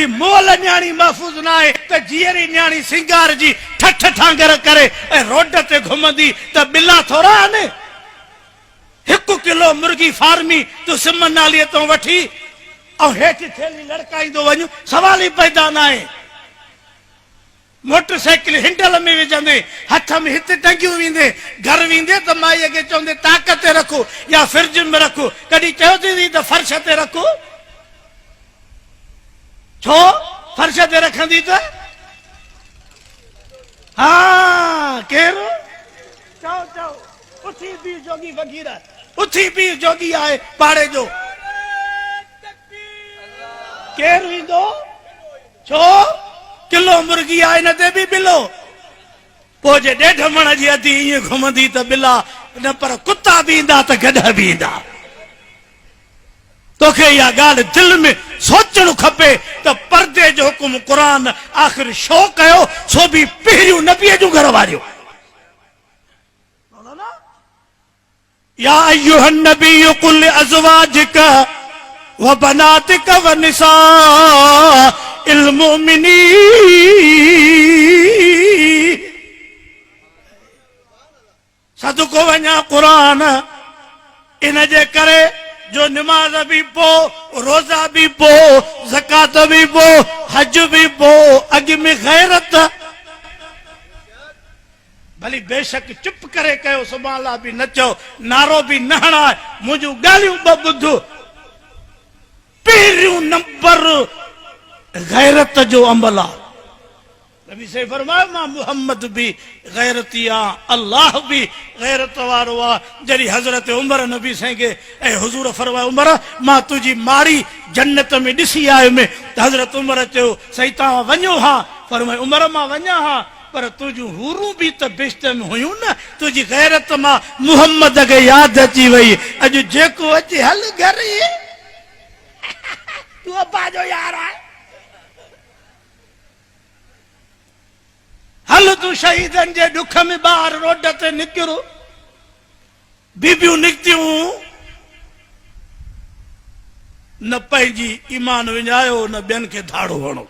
जड़ी मोल न्याणी महफूज ना है तो जीअरी न्याणी सिंगार जी ठठ ठांगर करे रोड ते घुमंदी तो बिला थोड़ा ने 1 किलो मुर्गी फार्मी तू सिम नाली तो वठी और हेठ थेली लड़काईंदो वञ सवाल ही पैदा ना है। मोटरसाइकिल हिंडल में विझंदे हथ में हित टंगियूं वेंदे घर वेंदे तो माई अगे चवंदे ताकत रखो या फ्रिज में रखो कदी चवंदी तो फर्श ते रखो छो फर्श ते रखंदी तो हाँ केर चओ चओ उथी भी जोगी वगीरा उथी भी जोगी आए पाड़े जो केर वेंदो छो किलो मुर्गी आए न दे भी बिलो पो जे 1.5 मण जी अधी ये घुमंदी त बिला न पर कुत्ता भी इंदा त गधा भी इंदा तोखे या गाल दिल में सोचणो खपे त पर्दे जो हुकुम कुरान आखिर शो कयो सो भी पहिरियों नबी जो घर वारियो या अय्युहन नबी कुल अज़वाजिका व बनातिका व निसा इल्मुमिनी सदको वञा कुरान इन जे करे जो नमाज भी पो रोजा भी पो ज़कात भी पो हज भी पो अग में गैरत भली बेशक चुप करे कयो सुभान अल्लाह भी न चओ नारो भी न हणा मुंहिंजूं ॻाल्हियूं ॿ ॿुध पहिरियों नंबर गैरत जो अमल आ नबी से फरमायो मां मोहम्मद भी गैरती आ अल्लाह भी गैरत वारो आ जड़ी हजरत उमर नबी से के ए हुजूर फरमायो उमर मां तुझी माड़ी जन्नत में दिसी आयो में हजरत उमर चयो सही ता वञो हां फरमायो उमर मां वञा हां पर तुझू हुरू भी तो बिश्त में हुयूं न तुझी गैरत मां मोहम्मद के याद अची वई अज जेको अचे हल घर तू अब्बा जो यार है हल तू शहीदन जे दुख में बाहर रोड ते निकिरो बीबियूं निकतियूं न पंहिंजी ईमान विञायो न ॿियनि खे धाड़ो हणो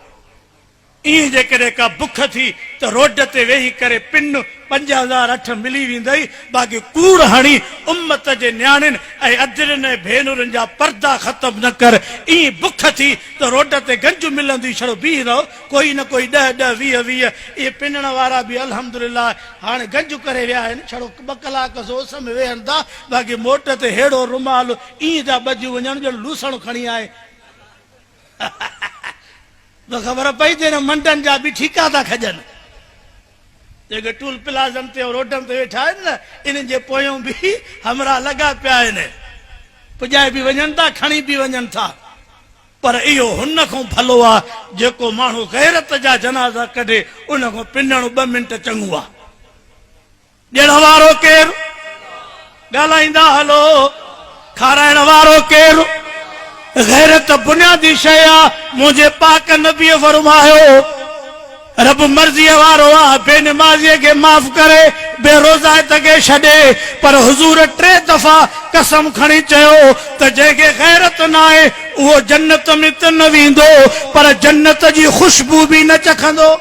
ईअं जेकॾहिं का बुख थी तो रोड ते वेही करे पिन 5008 मिली वेंदई बाक़ी कूड़ हणी उम्मत जे न्याणियुनि ऐं अदरनि ऐं भेनरुनि जा पर्दा ख़त्म न कर ईअं बुख थी तो रोड ते गंज मिलंदी छड़ो बीह रहो कोई न कोई 10-10 20-20 इहे पिनण वारा भी अल्हम्दुलिल्लाह हाणे गंज करे विया आहिनि छड़ो 2 कलाक सोस में वेहनि था बाक़ी मोट ते हेड़ो रुमाल ईअं था बजियूं वञनि ॼण लूसण खणी आए तो खबर पई ते मंडन जा भी ठीका था खजन जेके टूल प्लाजम ते रोडन ते वेठा आहिनि न इन जे पोयों भी हमरा लगा पिया आहिनि पुजाए भी वञनि था खणी भी वञनि था पर इहो हुन खां भलो आ जेको माण्हू गैरत जा जनाज़ा कढे उन खां पिनणु 2 मिंट चङो आ ॾियण वारो केरु ॻाल्हाईंदा हलो खाराइण वारो केरु गैरत बुनियादी शय आ मुझे पाक नबी फरमायो रब मर्जी वारो आ बेनमाज़ी के माफ करे बेरोज़ा के छड़े पर हुजूर 3 दफा कसम खणी चयो त जेके गैरत ना है वो जन्नत में त न वेंदो पर जन्नत जी खुशबू भी न चखंदो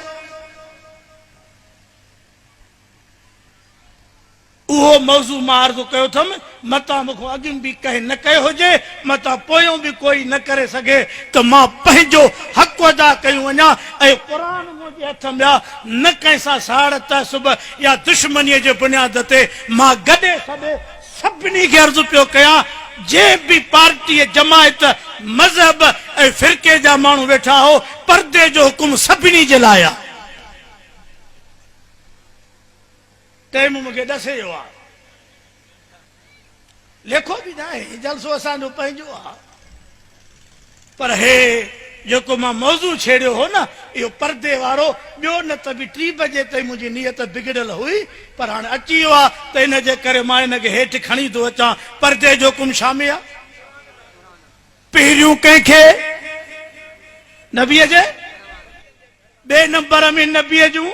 वो मौजू मार तो कयो थम मता मुखो अगिन भी कहे न कयो होजे मता पोयों भी कोई न करे सके तो मां पंहिंजो हक अदा कयूं वञा ऐं कुरान मुंहिंजे हथ में आ न कैसा साड़ तसब या दुश्मनी जे बुनियाद ते मां गडे सडे सभिनी खे अर्ज़ पियो कयां जे भी पार्टी जमायत मजहब ऐं फिरके जा माण्हू वेठा हो पर्दे जो हुकुम सभिनी जे लाइ आ टाइम मुझे दसे जो आ लेखो भी ना है जलसो असांजो पंहिंजो आ पर हे जेको मां मौजू छेड़ियो हो न इहो पर्दे वारो ॿियो न त बि 3 बजे ताईं मुंहिंजी नियत बिगड़ल हुई पर हाणे अची वियो आहे त इन जे करे मां हिन खे हेठि खणी थो अचां पर्दे जो हुकुम शामे आहे पहिरियों कंहिंखे नबीअ जे 2 नंबर में नबीअ जूं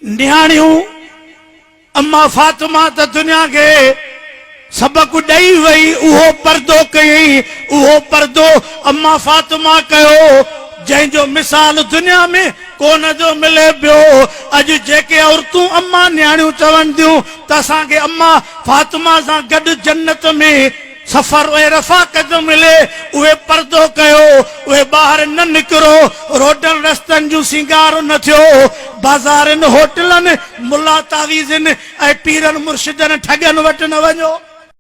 निहाणियूं अम्मा फातिमा त दुनिया के सबक ॾेई वई उहो पर्दो कयई उहो पर्दो अम्मा फातिमा कयो जंहिंजो मिसाल दुनिया में कोन जो मिले पियो। अॼु जेके औरतूं अम्मा न्याणियूं चवनि थियूं त असांखे अम्मा फातिमा सां गॾु जन्नत में सफ़र ऐं रफ़ाक़त मिले, उहे पर्दो कयो, उहे ॿाहिरि न निकिरो, रोडनि रस्तनि जूं सिंगार न थियो, बाज़ारनि होटलनि मुला तावीज़नि ऐं पीरनि मुर्शिदनि ठगनि वटि न वञो।